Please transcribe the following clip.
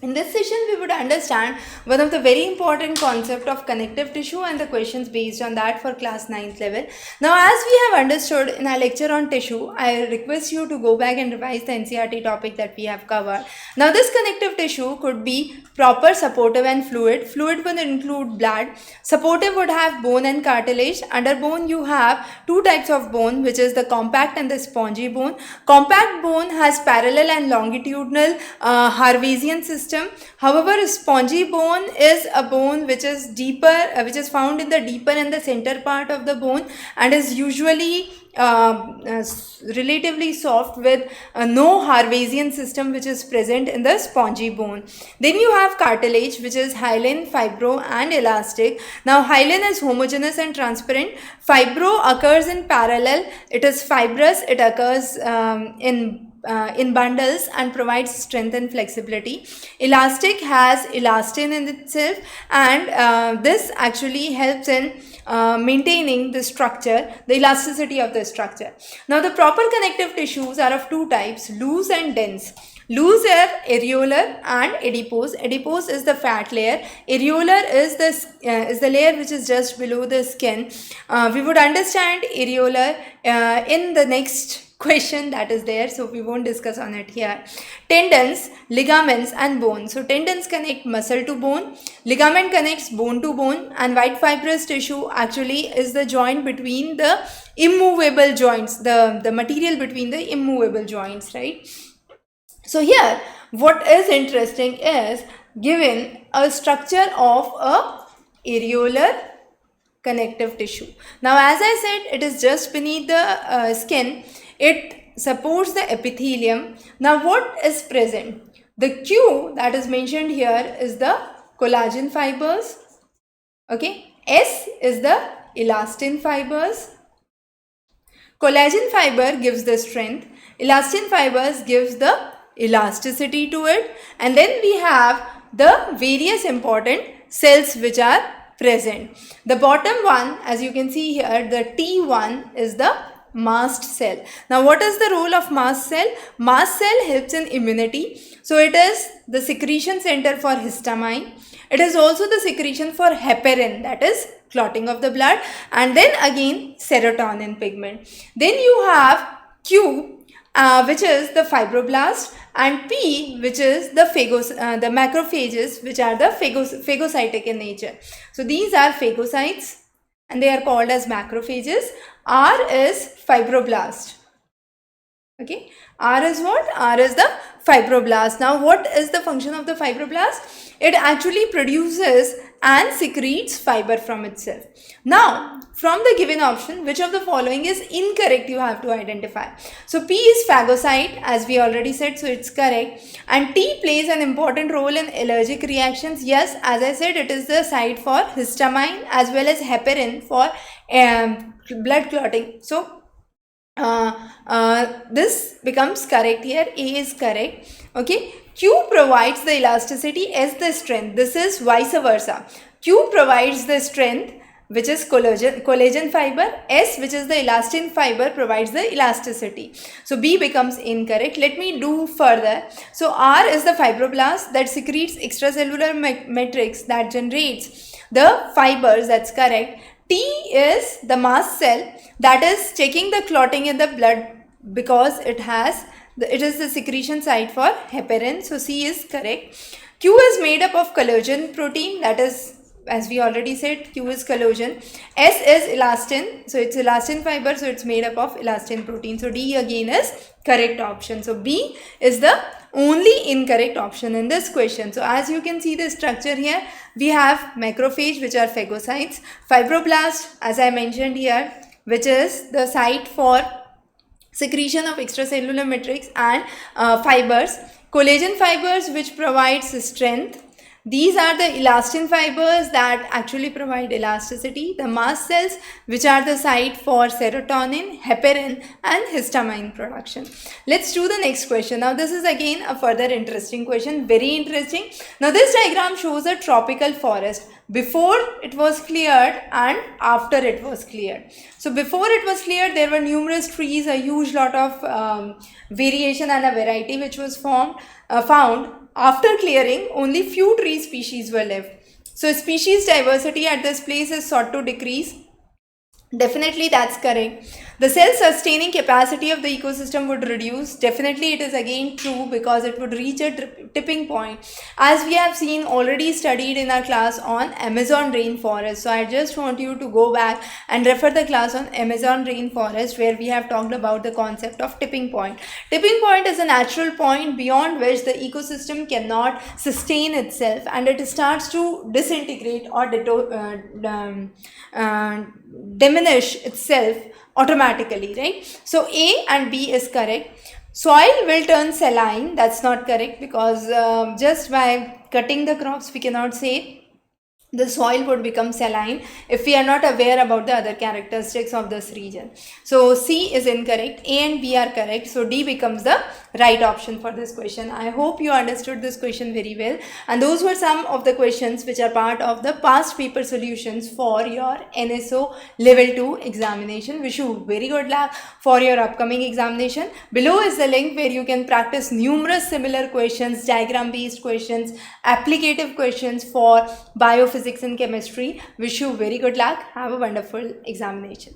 In this session, we would understand one of the very important concept of connective tissue and the questions based on that for class 9th level. Now, as we have understood in our lecture on tissue, I request you to go back and revise the NCERT topic that we have covered. Now, this connective tissue could be proper, supportive and fluid. Fluid would include blood. Supportive would have bone and cartilage. Under bone, you have two types of bone, which is the compact and the spongy bone. Compact bone has parallel and longitudinal Harvesian system. However, spongy bone is a bone which is deeper, which is found in the deeper and the center part of the bone, and is usually relatively soft with no Harvesian system which is present in the spongy bone. Then you have cartilage, which is hyaline, fibro and elastic. Now hyaline is homogeneous and transparent. Fibro occurs in parallel. It is fibrous. It occurs in bundles and provides strength and flexibility. Elastic has elastin in itself, and this actually helps in maintaining the structure, the elasticity of the structure. Now the proper connective tissues are of two types, loose and dense. Loose are areolar and adipose. Adipose is the fat layer. Areolar is the layer which is just below the skin. We would understand areolar in the next question that is there, so we won't discuss on it here. Tendons, ligaments and bone. So tendons connect muscle to bone, ligament connects bone to bone, and white fibrous tissue actually is the joint between the immovable joints, the material between the immovable joints, right? So here what is interesting is given a structure of a areolar connective tissue. Now as I said, it is just beneath the skin. It supports the epithelium. Now what is present? The Q that is mentioned here is the collagen fibers. Okay. S is the elastin fibers. Collagen fiber gives the strength. Elastin fibers gives the elasticity to it. And then we have the various important cells which are present. The bottom one, as you can see here, the T1 is the mast cell. Now what is the role of mast cell? Mast cell helps in immunity. So it is the secretion center for histamine. It is also the secretion for heparin, that is clotting of the blood, and then again serotonin pigment. Then you have Q, which is the fibroblast, and P, which is the the macrophages, which are the phagocytic in nature. So these are phagocytes and they are called as macrophages. R is fibroblast. Okay, R is what? R is the fibroblast. Now what is the function of the fibroblast? It actually produces and secretes fiber from itself. Now from the given option, which of the following is incorrect, you have to identify. So P is phagocyte, as we already said, so it's correct. And T plays an important role in allergic reactions. Yes, as I said, it is the site for histamine as well as heparin for blood clotting. So this becomes correct here. A is correct. Okay. Q provides the elasticity, S the strength. This is vice versa. Q provides the strength, which is collagen fiber. S, which is the elastin fiber, provides the elasticity. So B becomes incorrect. Let me do further. So R is the fibroblast that secretes extracellular matrix that generates the fibers. That's correct. T is the mast cell that is checking the clotting in the blood because it is the secretion site for heparin. So C is correct. Q is made up of collagen protein, that is, as we already said, Q is collagen. S is elastin, so it's elastin fiber, so it's made up of elastin protein. So D again is correct option. So B is the only incorrect option in this question. So as you can see the structure here, we have macrophage, which are phagocytes, fibroblast, as I mentioned here, which is the site for secretion of extracellular matrix, and fibers, collagen fibers, which provides strength. These are the elastin fibers that actually provide elasticity. The mast cells, which are the site for serotonin, heparin and histamine production. Let's do the next question. Now this is again a further interesting question, very interesting. Now this diagram shows a tropical forest before it was cleared and after it was cleared. So before it was cleared, there were numerous trees, a huge lot of variation and a variety which was found. After clearing, only few tree species were left. So species diversity at this place is sought to decrease. Definitely that's correct. The self-sustaining capacity of the ecosystem would reduce. Definitely it is again true, because it would reach a tipping point, as we have seen already studied in our class on Amazon rainforest. So I just want you to go back and refer the class on Amazon rainforest, where we have talked about the concept of tipping point. Tipping point is a natural point beyond which the ecosystem cannot sustain itself, and it starts to disintegrate or diminish itself automatically, right? So A and B is correct. Soil will turn saline. That's not correct, because just by cutting the crops we cannot say the soil would become saline if we are not aware about the other characteristics of this region. So C is incorrect, A and B are correct, so D becomes the right option for this question. I hope you understood this question very well, and those were some of the questions which are part of the past paper solutions for your NSO level 2 examination. Wish you very good luck for your upcoming examination. Below is the link where you can practice numerous similar questions, diagram based questions, applicative questions for biophysics and chemistry. Wish you very good luck. Have a wonderful examination.